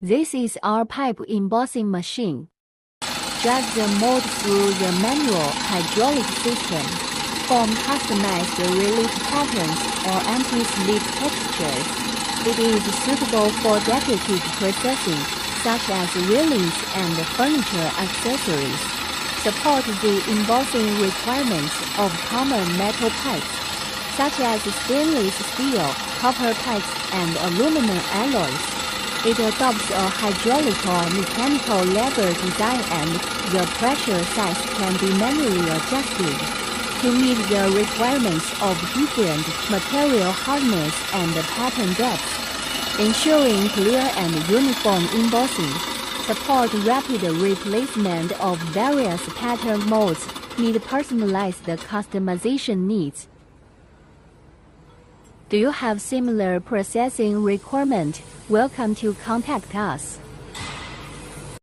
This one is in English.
This is our pipe embossing machine. Drag the mold through the manual hydraulic system. Form customized relief patterns or anti-slip textures. It is suitable for decorative processing, such as railings and furniture accessories. Support the embossing requirements of common metal pipes, such as stainless steel, copper pipes, and aluminum alloys. It adopts a hydraulic or mechanical lever design, and the pressure size can be manually adjusted to meet the requirements of different material hardness and pattern depth, ensuring clear and uniform embossing. Support rapid replacement of various pattern molds, meet personalized customization needs. Do you have similar processing requirement? Welcome to contact us.